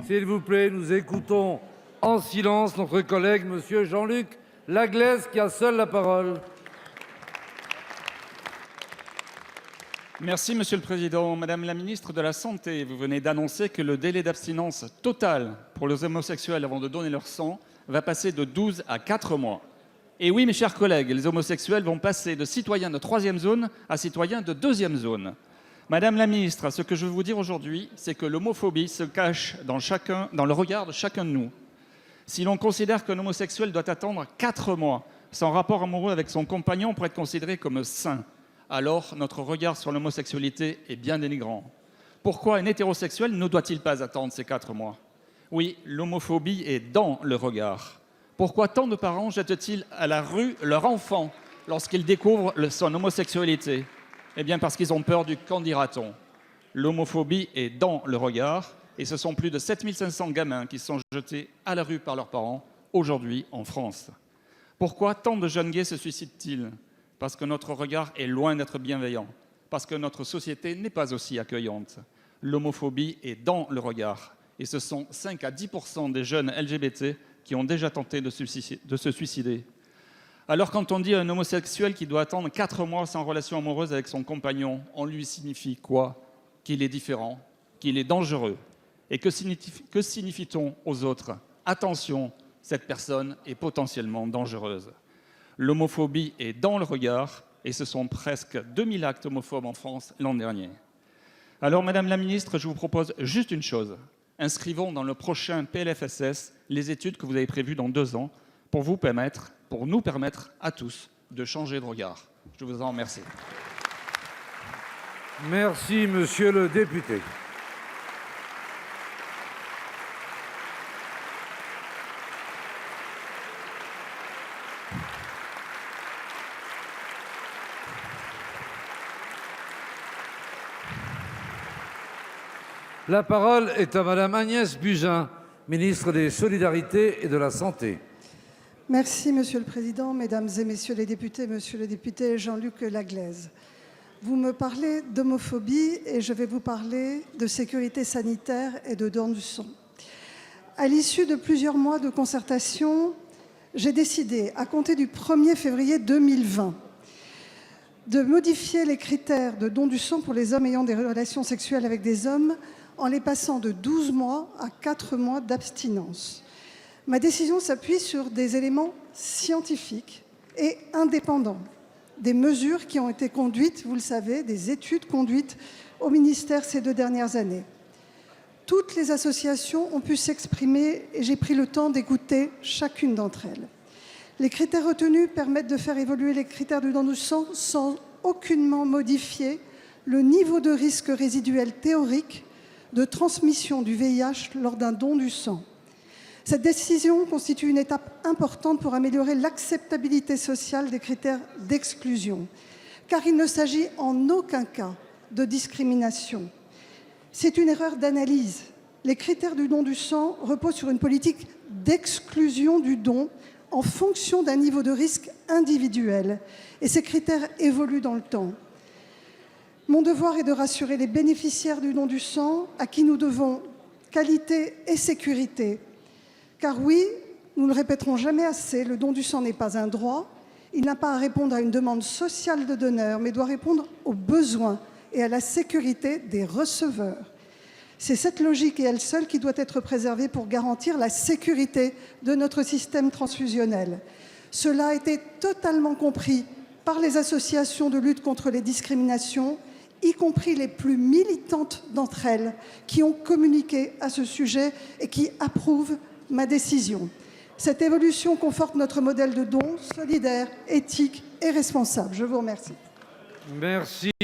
S'il vous plaît, nous écoutons en silence notre collègue Monsieur Jean-Luc Laglaise qui a seul la parole. Merci Monsieur le Président. Madame la ministre de la Santé, vous venez d'annoncer que le délai d'abstinence total pour les homosexuels avant de donner leur sang va passer de 12 à 4 mois. Et oui, mes chers collègues, les homosexuels vont passer de citoyens de 3e zone à citoyens de 2e zone. Madame la ministre, ce que je veux vous dire aujourd'hui, c'est que l'homophobie se cache dans le regard de chacun de nous. Si l'on considère qu'un homosexuel doit attendre 4 mois sans rapport amoureux avec son compagnon pour être considéré comme sain, alors notre regard sur l'homosexualité est bien dénigrant. Pourquoi un hétérosexuel ne doit-il pas attendre ces 4 mois? Oui, l'homophobie est dans le regard. Pourquoi tant de parents jettent-ils à la rue leur enfant lorsqu'ils découvrent son homosexualité? Eh bien parce qu'ils ont peur du qu'en dira-t-on. L'homophobie est dans le regard et ce sont plus de 7500 gamins qui sont jetés à la rue par leurs parents aujourd'hui en France. Pourquoi tant de jeunes gays se suicident-ils? Parce que notre regard est loin d'être bienveillant, parce que notre société n'est pas aussi accueillante. L'homophobie est dans le regard et ce sont 5 à 10% des jeunes LGBT qui ont déjà tenté de se suicider. Alors quand on dit à un homosexuel qui doit attendre 4 mois sans relation amoureuse avec son compagnon, on lui signifie quoi? Qu'il est différent, qu'il est dangereux. Et que signifie-t-on aux autres? Attention, cette personne est potentiellement dangereuse. L'homophobie est dans le regard et ce sont presque 2000 actes homophobes en France l'an dernier. Alors Madame la Ministre, je vous propose juste une chose. Inscrivons dans le prochain PLFSS les études que vous avez prévues dans 2 ans pour nous permettre à tous de changer de regard. Je vous en remercie. Merci, monsieur le député. La parole est à madame Agnès Buzyn, ministre des Solidarités et de la Santé. Merci, Monsieur le Président, Mesdames et Messieurs les députés, Monsieur le député Jean-Luc Laglaise. Vous me parlez d'homophobie et je vais vous parler de sécurité sanitaire et de don du sang. À l'issue de plusieurs mois de concertation, j'ai décidé, à compter du 1er février 2020, de modifier les critères de don du sang pour les hommes ayant des relations sexuelles avec des hommes en les passant de 12 mois à 4 mois d'abstinence. Ma décision s'appuie sur des éléments scientifiques et indépendants, des mesures qui ont été conduites, vous le savez, des études conduites au ministère ces 2 dernières années. Toutes les associations ont pu s'exprimer et j'ai pris le temps d'écouter chacune d'entre elles. Les critères retenus permettent de faire évoluer les critères du don du sang sans aucunement modifier le niveau de risque résiduel théorique de transmission du VIH lors d'un don du sang. Cette décision constitue une étape importante pour améliorer l'acceptabilité sociale des critères d'exclusion, car il ne s'agit en aucun cas de discrimination. C'est une erreur d'analyse. Les critères du don du sang reposent sur une politique d'exclusion du don en fonction d'un niveau de risque individuel, et ces critères évoluent dans le temps. Mon devoir est de rassurer les bénéficiaires du don du sang, à qui nous devons qualité et sécurité. Car oui, nous ne le répéterons jamais assez, le don du sang n'est pas un droit, il n'a pas à répondre à une demande sociale de donneurs, mais doit répondre aux besoins et à la sécurité des receveurs. C'est cette logique et elle seule qui doit être préservée pour garantir la sécurité de notre système transfusionnel. Cela a été totalement compris par les associations de lutte contre les discriminations, y compris les plus militantes d'entre elles, qui ont communiqué à ce sujet et qui approuvent ma décision. Cette évolution conforte notre modèle de don solidaire, éthique et responsable. Je vous remercie. Merci.